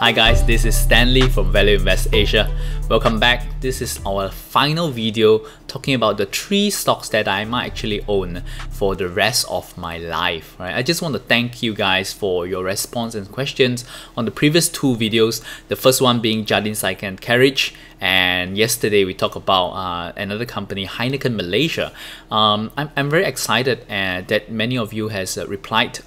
Hi guys, this is Stanley from Value Invest Asia. Welcome back. This is our final video talking about the 3 stocks that I might actually own for the rest of my life. Right? I just want to thank you guys for your response and questions on the previous 2 videos. The first one being Jardine Cycle and Carriage, and yesterday we talked about another company, Heineken Malaysia. I'm very excited that many of you has replied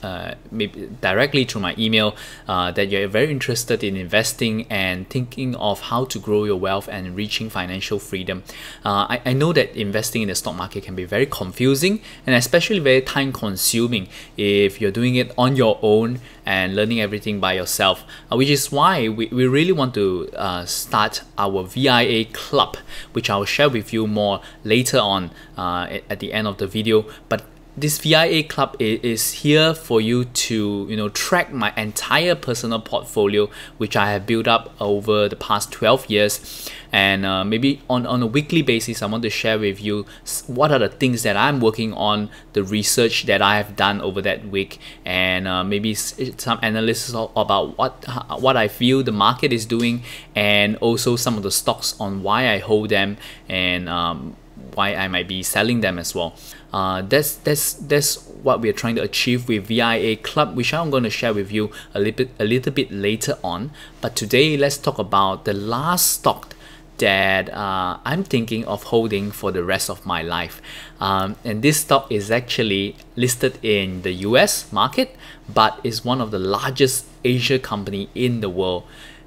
maybe directly through my email that you're very interested in investing and thinking of how to grow your wealth and reaching financial freedom. I know that investing in the stock market can be very confusing and especially very time consuming if you're doing it on your own and learning everything by yourself, which is why we really want to start our VIA club, which I'll share with you more later on at the end of the video. But this VIA club is here for you to track my entire personal portfolio, which I have built up over the past 12 years. And maybe on a weekly basis, I want to share with you what are the things that I'm working on, the research that I have done over that week, and maybe some analysis about what I feel the market is doing, and also some of the stocks on why I hold them and why I might be selling them as well. That's what we're trying to achieve with VIA Club, which I'm going to share with you a little bit later on. But today, let's talk about the last stock that I'm thinking of holding for the rest of my life. And this stock is actually listed in the US market, but is one of the largest Asia company in the world.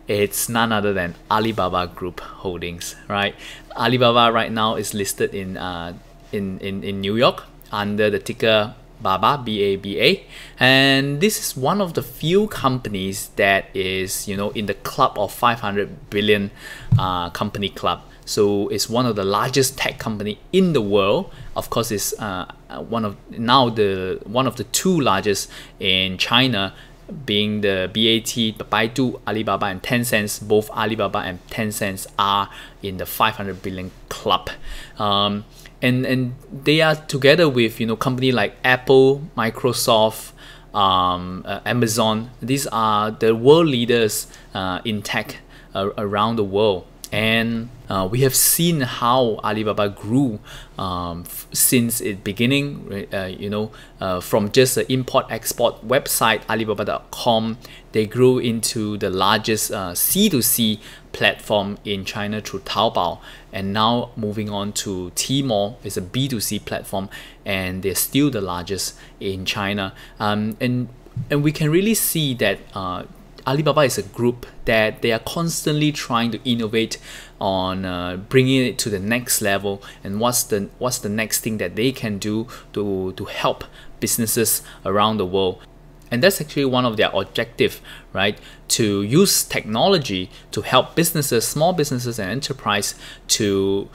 It's none other than Alibaba Group Holdings, right? Alibaba right now is listed in New York under the ticker BABA, B-A-B-A, and this is one of the few companies that is in the club of 500 billion company club. So it's one of the largest tech company in the world. Of course, it's one of the 2 largest in China, being the BAT, Baidu, Alibaba, and Tencent. Both Alibaba and Tencent are in the 500 billion club. And they are together with company like Apple, Microsoft, Amazon. These are the world leaders in tech around the world. And we have seen how Alibaba grew since its beginning, from just an import-export website, Alibaba.com. They grew into the largest C2C platform in China through Taobao, and now moving on to Tmall is a B2C platform, and they're still the largest in China. And we can really see that Alibaba is a group that they are constantly trying to innovate on bringing it to the next level, and what's the next thing that they can do to help businesses around the world. And that's actually one of their objectives, right? To use technology to help businesses, small businesses and enterprise to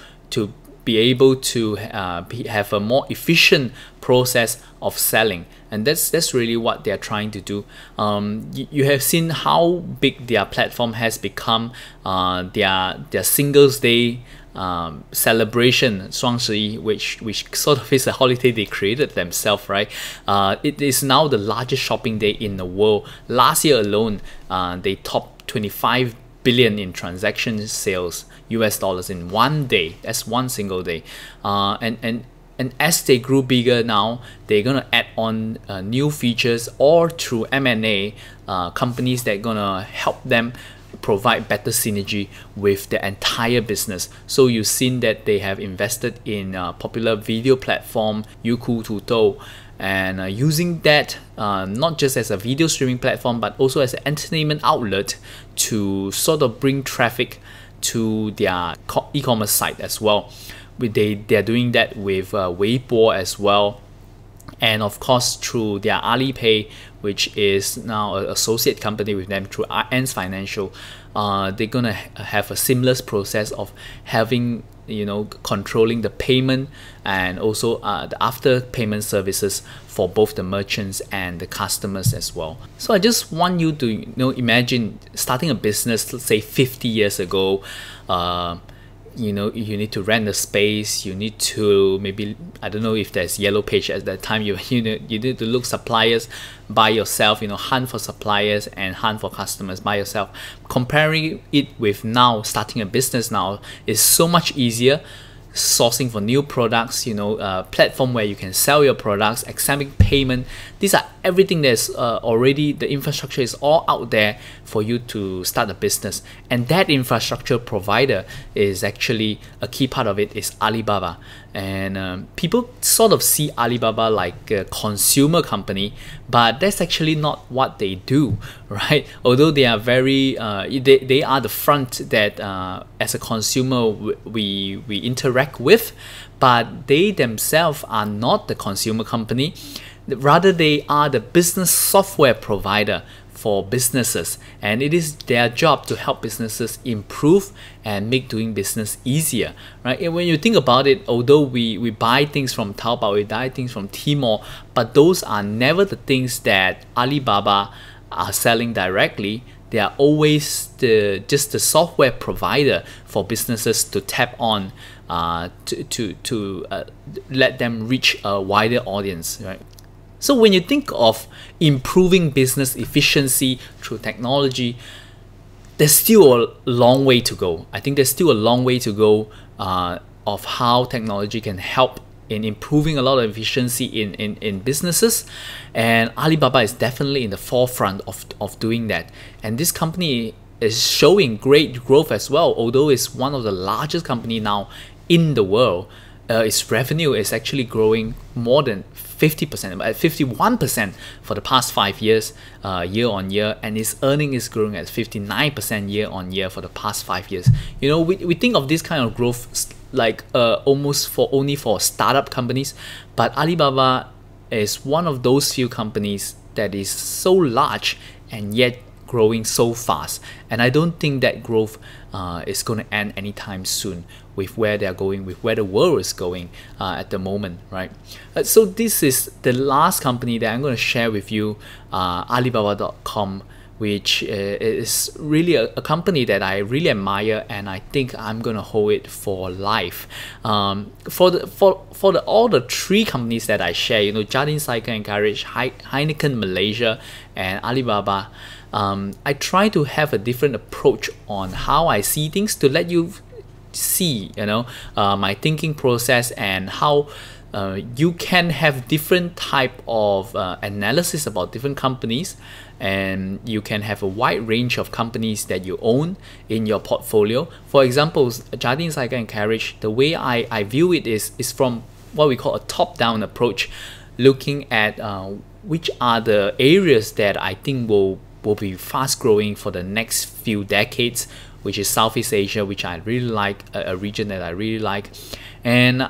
be able to have a more efficient process of selling. And that's really what they're trying to do. You have seen how big their platform has become. Their Singles Day celebration, 双十一, which sort of is a holiday they created themselves, right? It is now the largest shopping day in the world. Last year alone, they topped 25 billion in transaction sales, US dollars, in one day. That's one single day. And as they grew bigger now, they're gonna add on new features, or through M&A, companies that are gonna help them provide better synergy with the entire business. So you've seen that they have invested in popular video platform Youku Tuto, and using that not just as a video streaming platform, but also as an entertainment outlet to sort of bring traffic to their e-commerce site as well. They're doing that with Weibo as well, and of course through their Alipay, which is now an associate company with them through Ants Financial. They're gonna have a seamless process of having controlling the payment and also the after payment services for both the merchants and the customers as well. So I just want you to imagine starting a business, let's say 50 years ago. you need to rent the space, you need to maybe, I don't know if there's yellow page at that time, you need to look suppliers by yourself, hunt for suppliers and hunt for customers by yourself. Comparing it with now, starting a business now is so much easier. Sourcing for new products, platform where you can sell your products, accepting payment. These are everything that's already, the infrastructure is all out there for you to start a business. And that infrastructure provider is actually a key part of it is Alibaba. And people sort of see Alibaba like a consumer company, but that's actually not what they do, right? Although they are very, they are the front that as a consumer we interact with, but they themselves are not the consumer company. Rather, they are the business software provider for businesses, and it is their job to help businesses improve and make doing business easier, right? And when you think about it, although we buy things from Taobao, we buy things from Tmall, but those are never the things that Alibaba are selling directly. They are always just the software provider for businesses to tap on to let them reach a wider audience, right? So when you think of improving business efficiency through technology, there's still a long way to go. I think there's still a long way to go of how technology can help in improving a lot of efficiency in businesses, and Alibaba is definitely in the forefront of doing that. And this company is showing great growth as well, although it's one of the largest company now in the world. Its revenue is actually growing more than 50%, at 51% for the past 5 years, year on year, and its earning is growing at 59% year on year for the past 5 years. We think of this kind of growth like almost only for startup companies, but Alibaba is one of those few companies that is so large and yet growing so fast, and I don't think that growth is going to end anytime soon with where they're going, with where the world is going at the moment, right? So this is the last company that I'm going to share with you, Alibaba.com, which is really a company that I really admire, and I think I'm going to hold it for life. For all the three companies that I share, Jardine Cycle and Garage, Heineken Malaysia, and Alibaba, I try to have a different approach on how I see things to let you see, my thinking process and how you can have different type of analysis about different companies, and you can have a wide range of companies that you own in your portfolio. For example, Jardine Cycle and Carriage, the way I view it is from what we call a top-down approach, looking at which are the areas that I think will be fast growing for the next few decades, which is Southeast Asia, which I really like, a region that I really like. And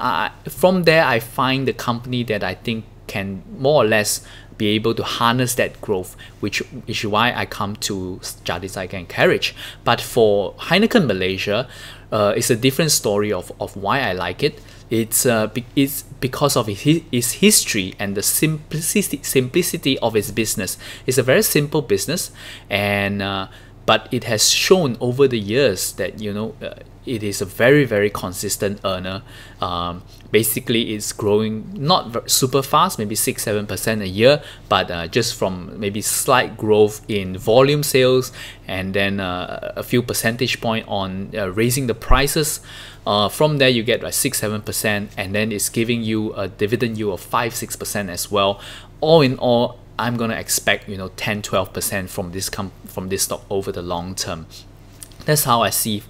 from there, I find the company that I think can more or less be able to harness that growth, which is why I come to Jardine Cycle and Carriage. But for Heineken Malaysia, it's a different story of why I like it. It's because of its history and the simplicity of its business. It's a very simple business, and but it has shown over the years that it is a very, very consistent earner. Basically, it's growing not super fast, maybe 6-7% a year, but just from maybe slight growth in volume sales, and then a few percentage point on raising the prices. From there, you get like 6-7%, and then it's giving you a dividend yield of 5-6% as well. All in all, I'm gonna expect 10-12% from this stock over the long term. That's how I see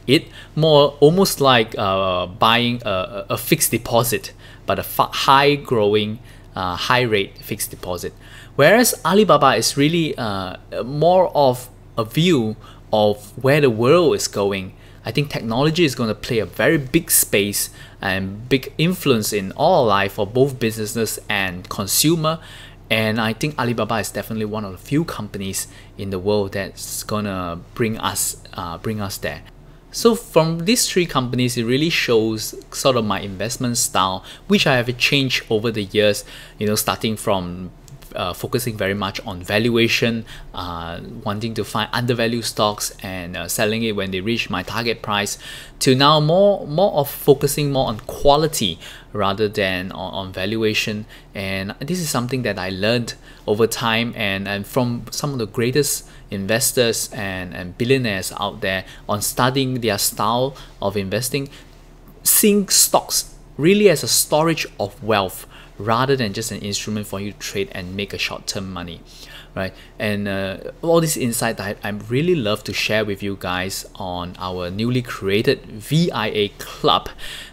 it. More almost like buying a fixed deposit, but a high growing, high rate fixed deposit. Whereas Alibaba is really more of a view of where the world is going. I think technology is going to play a very big space and big influence in all life for both businesses and consumer. And I think Alibaba is definitely one of the few companies in the world that's gonna bring us there. So from these three companies, it really shows sort of my investment style, which I have changed over the years. Starting from focusing very much on valuation, wanting to find undervalued stocks and selling it when they reach my target price, to now more of focusing more on quality rather than on valuation. And this is something that I learned over time and from some of the greatest investors and billionaires out there on studying their style of investing, seeing stocks really as a storage of wealth rather than just an instrument for you to trade and make a short-term money, right? And all this insight I really love to share with you guys on our newly created VIA Club.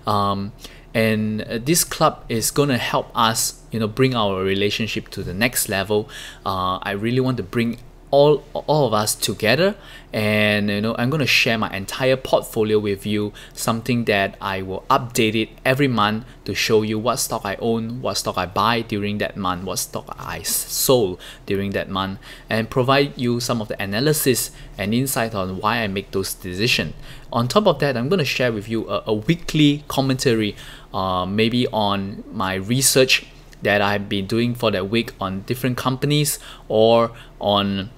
And this club is going to help us, bring our relationship to the next level. I really want to bring all of us together, and I'm going to share my entire portfolio with you, something that I will update it every month to show you what stock I own, what stock I buy during that month, what stock I sold during that month, and provide you some of the analysis and insight on why I make those decisions. On top of that, I'm going to share with you a weekly commentary, maybe on my research that I've been doing for that week on different companies, or on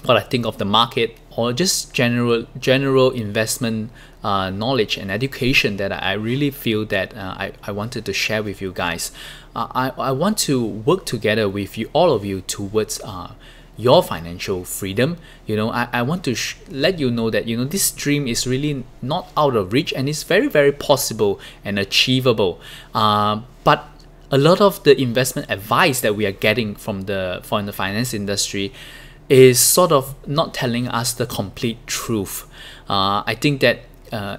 what I think of the market, or just general investment knowledge and education that I really feel that I wanted to share with you guys. I want to work together with you, all of you, towards your financial freedom. I want to let you know that this dream is really not out of reach, and it's very, very possible and achievable. But a lot of the investment advice that we are getting from the finance industry is sort of not telling us the complete truth. I think that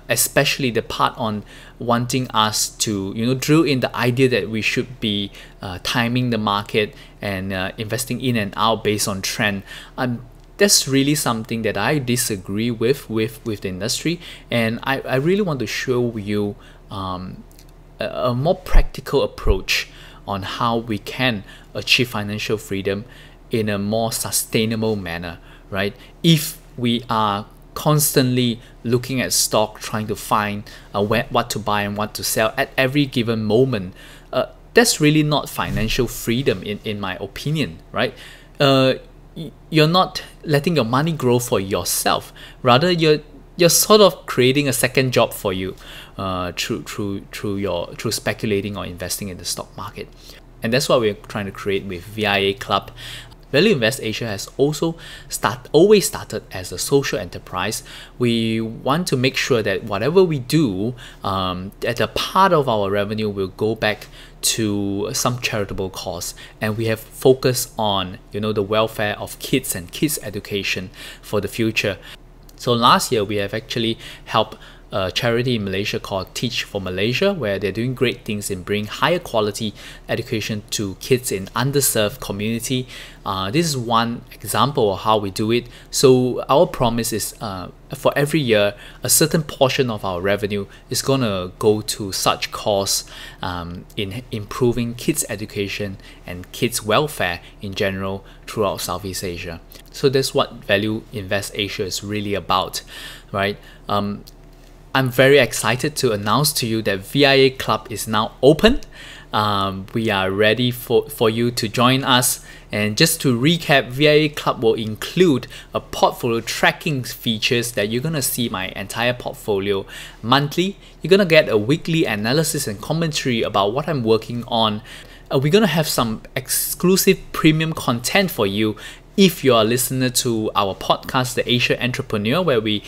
especially the part on wanting us to drill in the idea that we should be timing the market and investing in and out based on trend. That's really something that I disagree with the industry, and I really want to show you a more practical approach on how we can achieve financial freedom in a more sustainable manner, right? If we are constantly looking at stock, trying to find what to buy and what to sell at every given moment, that's really not financial freedom in my opinion, right? You're not letting your money grow for yourself. Rather, you're sort of creating a second job for you through speculating or investing in the stock market. And that's what we're trying to create with VIA Club. Value Invest Asia has also always started as a social enterprise. We want to make sure that whatever we do, that a part of our revenue will go back to some charitable cause, and we have focused on the welfare of kids and kids education for the future. So last year we have actually helped a charity in Malaysia called Teach for Malaysia, where they're doing great things in bringing higher quality education to kids in underserved community. This is one example of how we do it. So our promise is for every year, a certain portion of our revenue is going to go to such cause in improving kids education and kids welfare in general throughout Southeast Asia. So that's what Value Invest Asia is really about, right? I'm very excited to announce to you that VIA Club is now open. We are ready for you to join us. And just to recap, VIA Club will include a portfolio tracking features that you're going to see my entire portfolio monthly. You're going to get a weekly analysis and commentary about what I'm working on. We're going to have some exclusive premium content for you if you're a listener to our podcast, The Asia Entrepreneur, where we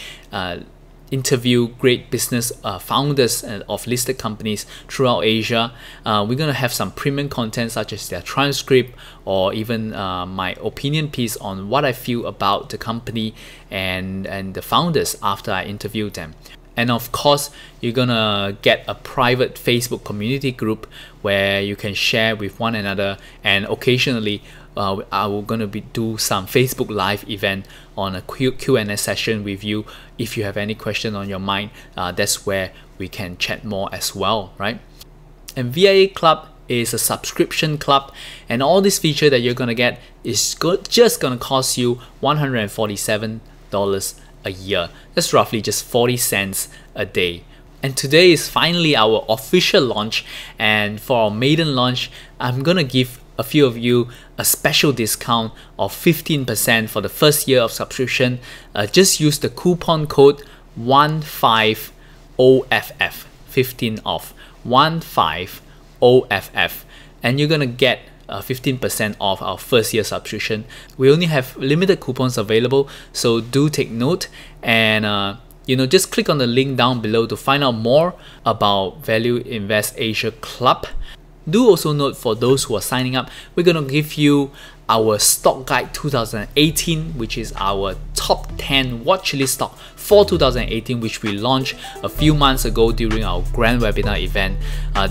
interview great business founders of listed companies throughout Asia. We're going to have some premium content such as their transcript, or even my opinion piece on what I feel about the company and the founders after I interview them. And of course, you're gonna get a private Facebook community group where you can share with one another, and occasionally I'm gonna do some Facebook Live event on a Q&A session with you. If you have any question on your mind, that's where we can chat more as well, right? And VIA Club is a subscription club, and all this feature that you're gonna get is just gonna cost you $147 a year. That's roughly just 40 cents a day. And today is finally our official launch, and for our maiden launch, I'm gonna give a few of you a special discount of 15% for the first year of subscription. Just use the coupon code 15OFF, 15 off, 15OFF, and you're gonna get 15% off our first year subscription. We only have limited coupons available, so do take note, and just click on the link down below to find out more about Value Invest Asia Club. Do also note, for those who are signing up, we're going to give you our Stock Guide 2018, which is our top 10 watch list stock for 2018, which we launched a few months ago during our grand webinar event.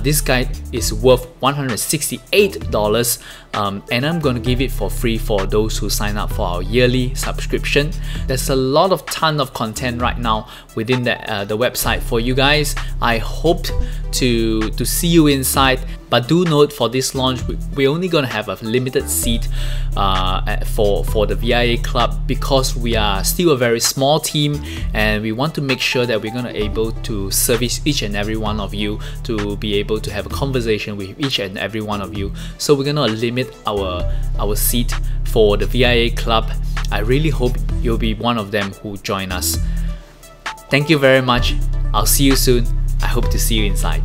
This guide is worth $168, and I'm going to give it for free for those who sign up for our yearly subscription. There's a lot of ton of content right now within the website for you guys. I hope to see you inside, but do note, for this launch we're only going to have a limited seat for the VIA club, because we are still a very small team and we want to make sure that we're going to able to service each and every one of you, to be able to have a conversation with each and every one of you. So we're going to limit our seat for the VIA club. I really hope you'll be one of them who join us. Thank you very much. I'll see you soon. I hope to see you inside.